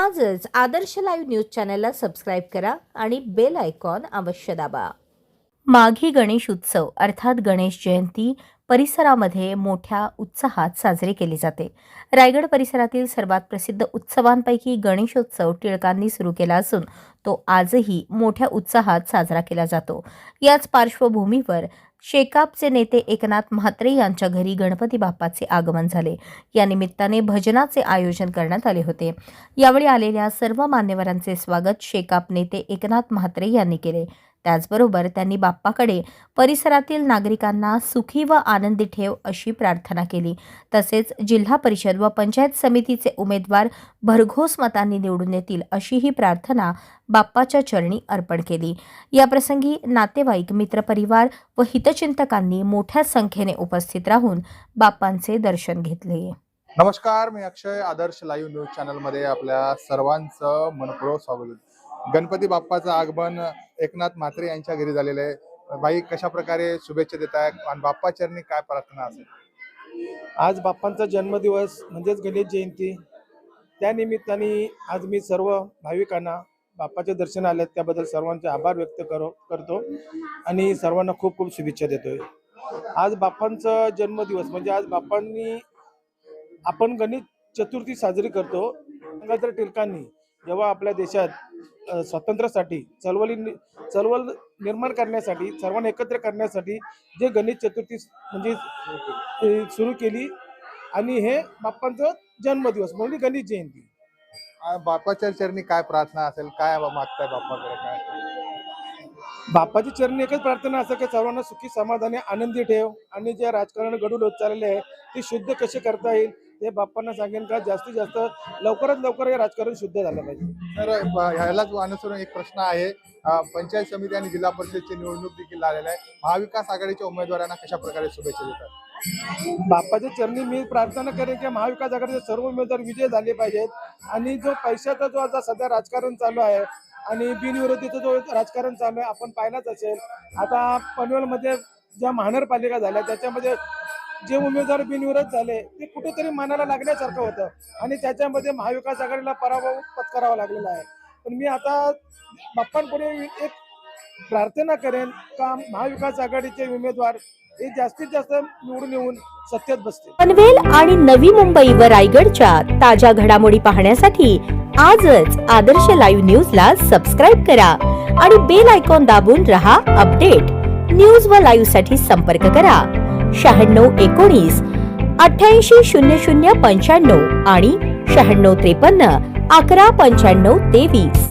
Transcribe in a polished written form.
आजच आदर्श live news चॅनलला subscribe करा आणि बेल आयकॉन अवश्य दाबा। माघी गणेश उत्सव अर्थात गणेश जयंती परिसरामध्ये मोठ्या उत्साहात साजरी केली जाते। रायगड परिसरातील सर्वात प्रसिद्ध उत्सवांपैकी गणेशोत्सव टिळकांनी सुरू केला असून तो आजही मोठ्या उत्साहात साजरा केला जातो। याच पार्श्वभूमीवर शेकापचे नेते एकनाथ म्हात्रे यांच्या घरी गणपती बाप्पाचे आगमन झाले। या निमित्ताने भजनाचे आयोजन करण्यात आले होते। यावेळी आलेल्या सर्व मान्यवरांचे स्वागत शेकाप नेते एकनाथ म्हात्रे यांनी केले। त्याचबरोबर त्यांनी बाप्पाकडे परिसरातील नागरिकांना सुखी व आनंदी ठेव अशी प्रार्थना केली। तसेच जिल्हा परिषद व पंचायत समितीचे उमेदवार भरघोस मतांनी निवडून येतील अशीही प्रार्थना बाप्पाच्या चरणी अर्पण केली। या प्रसंगी नातेवाईक, मित्रपरिवार व हितचिंतकांनी मोठ्या संख्येने उपस्थित राहून बाप्पांचे दर्शन घेतले। नमस्कार, मी अक्षय, आदर्श लाईव्ह न्यूज चॅनल मध्ये आपल्या सर्वांचं मनपूर्वक स्वागत। गणपती बाप्पाचं आगमन एकनाथ म्हात्रे यांच्या घरी झालेलं आहे। बाई कशा प्रकारे शुभेच्छा देत आहेत आणि बाप्पा चरणी काय प्रार्थना असेल? आज बाप्पांचा जन्मदिवस म्हणजेच गणेश जयंती, त्या निमित्ताने आज मी सर्व भाविकांना बाप्पाचे दर्शन आले त्याबद्दल सर्वांचे आभार व्यक्त करतो आणि सर्वांना खूप खूप शुभेच्छा देतोय। आज बाप्पांचा जन्मदिवस म्हणजे आज आपण गणेश चतुर्थी साजरी करतो। गंगाधर टिळकांनी जेव्हा आपल्या देशात स्वातंत्र्यासाठी चळवळ निर्माण करण्यासाठी, सर्वांना एकत्र करण्यासाठी जे गणेश चतुर्थी म्हणजे सुरू केली आणि हे बाप्पांचा जन्मदिवस म्हणजे गणेश जयंती। बाप्पाच्या चरणी काय प्रार्थना असेल, काय मागताय बाप्पाकडे? काय बाप्पाची चरणी एकच प्रार्थना असं की सर्वांना सुखी, समाधानी, आनंदी ठेव आणि जे राजकारण गडून होत चाललेले आहे ते शुद्ध कसे करता येईल ते बाप्पांना सांगेन का जास्तीत जास्त लवकरात लवकर हे राजकारण शुद्ध झालं पाहिजे। तर ह्यालाच अनुसरून एक प्रश्न आहे, पंचायत समिती आणि जिल्हा परिषदची निवडणूक देखील लागलेली आहे। महाविकास आघाडीच्या उमेदवारांना कशा प्रकारे शुभेच्छा देतात? बाप्पाच्या चरणी मी प्रार्थना करेन की महाविकास आघाडीचे सर्व उमेदवार विजय झाले पाहिजेत आणि जो पैशाचा जो आता सध्या राजकारण चालू आहे आणि बिनविरोधीचं जो राजकारण चालू आहे आपण पाहिलाच असेल। आता पनवेलमध्ये ज्या महानगरपालिका झाल्या त्याच्यामध्ये जे उमेदवार बिनविरोध झाले ते कुठेतरी मनाला लागण्यासारखं होतं आणि त्याच्यामध्ये महाविकास आघाडीला पराभव पत्करावा लागलेला आहे। पण मी आता बाप्पांपुढे एक प्रार्थना करेन का महाविकास आघाडीचे उमेदवार हे जास्तीत जास्त निवडून येऊन सत्तेत बसतील। पनवेल आणि नवी मुंबई व रायगडच्या ताज्या घडामोडी पाहण्यासाठी आजच आदर्श लाईव्ह न्यूजला सबस्क्राईब करा आणि बेल आयकॉन दाबून रहा अपडेट। न्यूज व लाईव्ह साठी संपर्क करा 9619 880095 आणि 9653 119523।